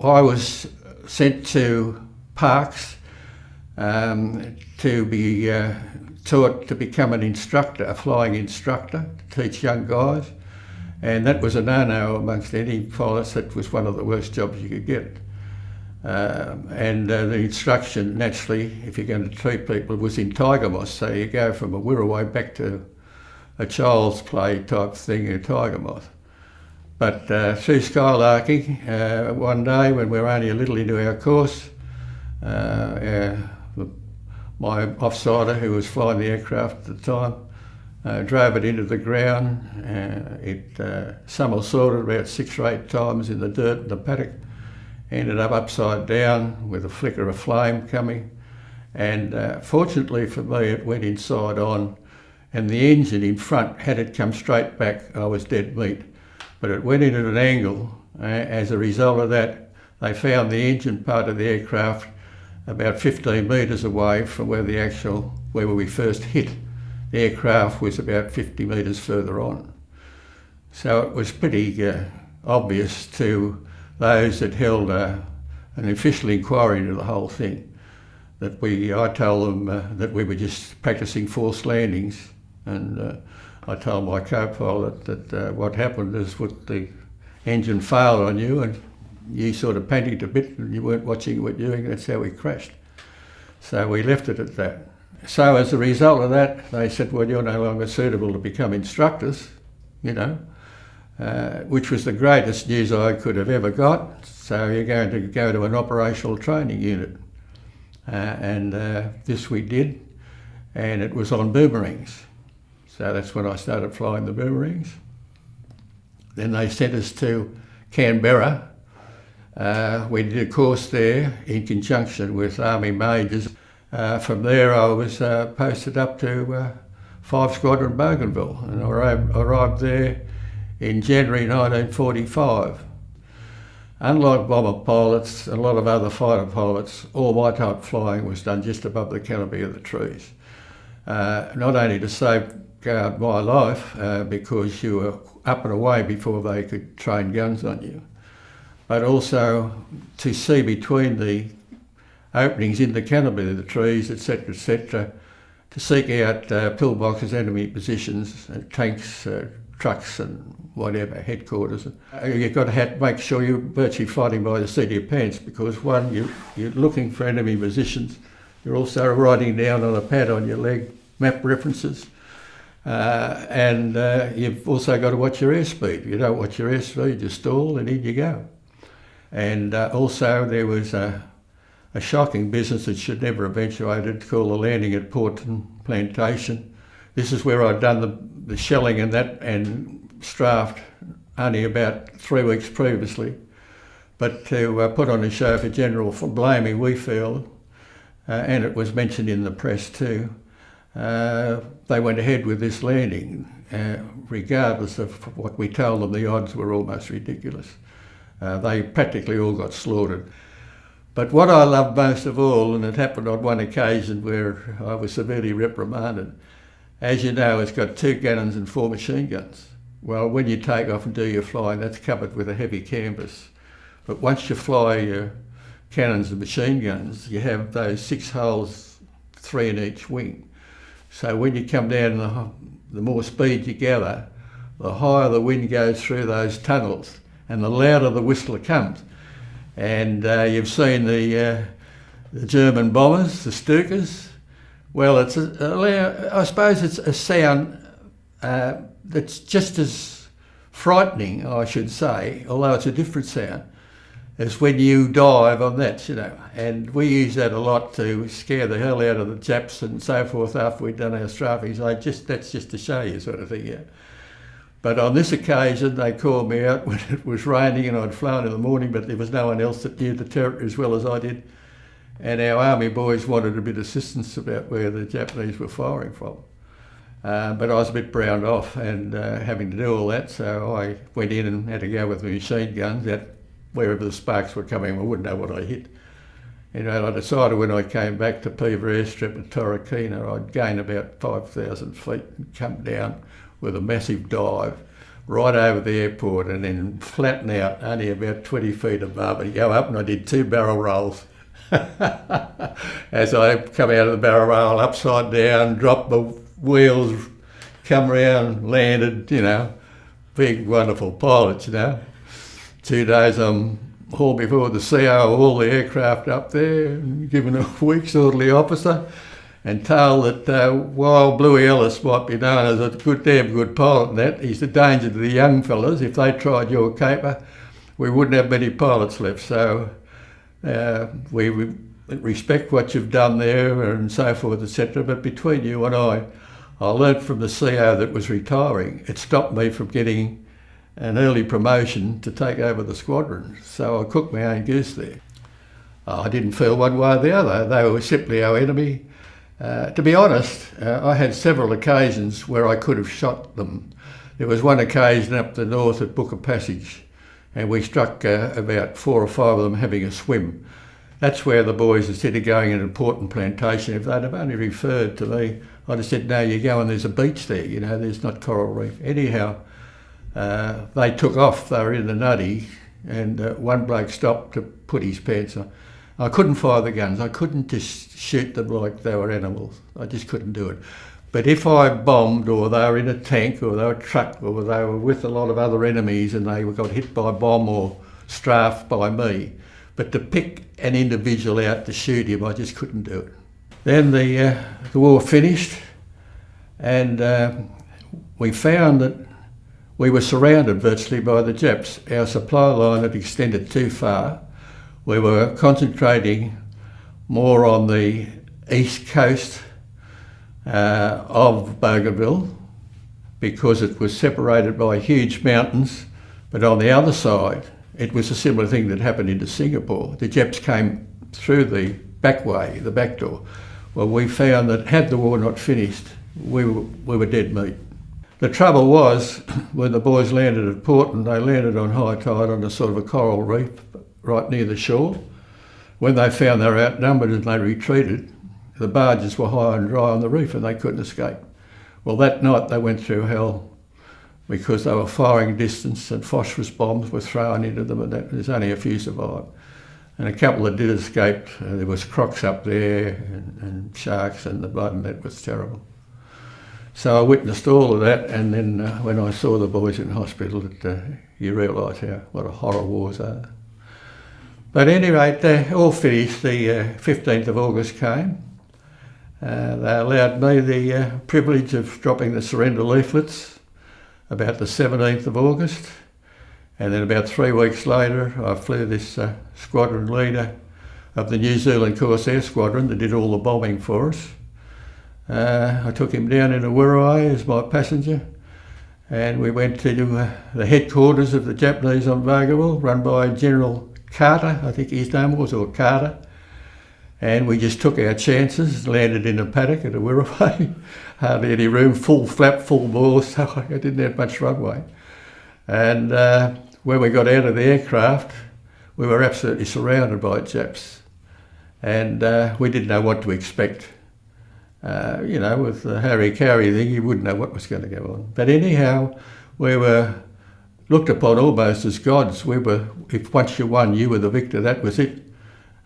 I was sent to Parkes to be taught to become an instructor, a flying instructor, to teach young guys. And that was a no-no amongst any pilots. That was one of the worst jobs you could get. The instruction, naturally, if you're going to treat people, was in Tiger Moss. So you go from a Wirraway back to a child's play type thing in Tiger Moss. But through skylarking, one day when we were only a little into our course, my offsider, who was flying the aircraft at the time, drove it into the ground. It somersaulted about 6 or 8 times in the dirt in the paddock, ended up upside down with a flicker of flame coming. And fortunately for me, it went inside on, and the engine in front, had it come straight back, I was dead meat. But it went in at an angle. As a result of that, they found the engine part of the aircraft about 15 metres away from where we first hit. The aircraft was about 50 metres further on. So it was pretty obvious to those that held an official inquiry into the whole thing that I told them that we were just practising forced landings, and I told my co-pilot that what happened is the engine failed on you and you sort of panicked a bit and you weren't watching what you were doing. That's how we crashed. So we left it at that. So as a result of that, they said, well, you're no longer suitable to become instructors, which was the greatest news I could have ever got. So you're going to go to an operational training unit. This we did, and it was on boomerangs. So that's when I started flying the boomerangs. Then they sent us to Canberra. We did a course there in conjunction with Army majors. From there I was posted up to 5 Squadron Bougainville, and I arrived there in January 1945. Unlike bomber pilots, a lot of other fighter pilots, all my type flying was done just above the canopy of the trees. Not only to safeguard my life, because you were up and away before they could train guns on you, but also to see between the openings in the canopy of the trees, etc., to seek out pillboxes, enemy positions, tanks, trucks and whatever, headquarters. You've got to make sure you're virtually fighting by the seat of your pants, because one, you're looking for enemy positions, you're also writing down on a pad on your leg map references, and you've also got to watch your airspeed. If you don't watch your airspeed, you stall and in you go. And also there was a shocking business that should never have eventuated, called the landing at Porton Plantation. This is where I'd done the shelling and that, and strafed only about 3 weeks previously. But to put on a show for General Blamey, Wheatfield, and it was mentioned in the press too, they went ahead with this landing, regardless of what we told them. The odds were almost ridiculous. They practically all got slaughtered. But what I loved most of all, and it happened on one occasion where I was severely reprimanded, as you know, it's got 2 cannons and 4 machine guns. Well, when you take off and do your flying, that's covered with a heavy canvas. But once you fly your cannons and machine guns, you have those 6 holes, 3 in each wing. So when you come down, the more speed you gather, the higher the wind goes through those tunnels and the louder the whistler comes. And you've seen the German bombers, the Stukas. Well, I suppose it's a sound that's just as frightening, I should say, although it's a different sound, as when you dive on that, And we use that a lot to scare the hell out of the Japs and so forth after we'd done our strafing. That's just to show you, sort of thing, yeah. But on this occasion, they called me out when it was raining and I'd flown in the morning, but there was no one else that knew the territory as well as I did. And our army boys wanted a bit of assistance about where the Japanese were firing from. But I was a bit browned off and having to do all that, so I went in and had to go with my machine guns at wherever the sparks were coming. I wouldn't know what I hit. I decided when I came back to Pever Airstrip at Torokina, I'd gain about 5,000 feet and come down with a massive dive right over the airport and then flatten out only about 20 feet above and go up, and I did 2 barrel rolls. As I come out of the barrel roll, upside down, dropped the wheels, come round, landed, you know, big wonderful pilots, you know. 2 days I'm hauled before the CO, all the aircraft up there, given a week's orderly officer, and told that while Bluey Ellis might be known as a damn good pilot and that, he's a danger to the young fellas. If they tried your caper, we wouldn't have many pilots left. So we respect what you've done there and so forth, etc. But between you and I learnt from the CO that was retiring. It stopped me from getting an early promotion to take over the squadron. So I cooked my own goose there. I didn't feel one way or the other. They were simply our enemy. To be honest, I had several occasions where I could have shot them. There was one occasion up the north at Booker Passage, and we struck about 4 or 5 of them having a swim. That's where the boys, instead of going in an important plantation, if they'd have only referred to me, I'd have said, no, you go and there's a beach there, you know, there's not coral reef. Anyhow, they took off, they were in the nutty, and one bloke stopped to put his pants on. I couldn't fire the guns, I couldn't just shoot them like they were animals. I just couldn't do it. But if I bombed, or they were in a tank, or they were trucked, or they were with a lot of other enemies and they got hit by a bomb or strafed by me, but to pick an individual out to shoot him, I just couldn't do it. Then the war finished, and we found that we were surrounded virtually by the Japs. Our supply line had extended too far. We were concentrating more on the east coast of Bougainville because it was separated by huge mountains, but on the other side it was a similar thing that happened into Singapore. The Japs came through the back way, the back door. Well, we found that had the war not finished, we were dead meat. The trouble was, when the boys landed at Porton, they landed on high tide on a sort of a coral reef right near the shore. When they found they were outnumbered and they retreated, the barges were high and dry on the reef and they couldn't escape. Well, that night they went through hell because they were firing distance and phosphorus bombs were thrown into them, and there's only a few survived. And a couple that did escape, there was crocs up there and sharks, and the blood and that was terrible. So I witnessed all of that, and then when I saw the boys in hospital, you realise what a horror wars are. But at any rate, they all finished. The 15th of August came. They allowed me the privilege of dropping the surrender leaflets about the 17th of August. And then about 3 weeks later, I flew this squadron leader of the New Zealand Corsair Squadron that did all the bombing for us. I took him down in a Wirraway as my passenger, and we went to the headquarters of the Japanese on Bougainville, run by General Carter, I think his name was, or Carter. And we just took our chances, landed in a paddock at a Wirraway, hardly any room, full flap, full bore, so I didn't have much runway. And when we got out of the aircraft, we were absolutely surrounded by Japs. And we didn't know what to expect. You know, with the Harry Carey thing, you wouldn't know what was going to go on. But anyhow, we were looked upon almost as gods. If once you won, you were the victor, that was it.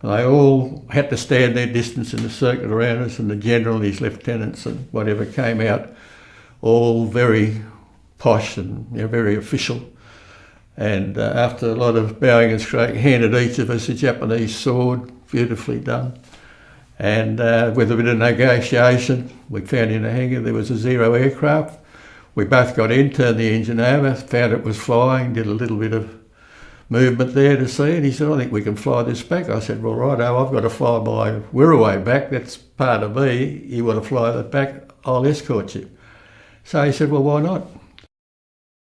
And they all had to stand their distance in a circle around us, and the general and his lieutenants and whatever came out, all very posh and very official. And after a lot of bowing and shaking, handed each of us a Japanese sword, beautifully done. And with a bit of negotiation, we found in a hangar there was a Zero aircraft. We both got in, turned the engine over, found it was flying, did a little bit of movement there to see it. He said, I think we can fly this back. I said, well, righto, I've got to fly my Wirraway back. That's part of me. You want to fly that back? I'll escort you. So he said, well, why not?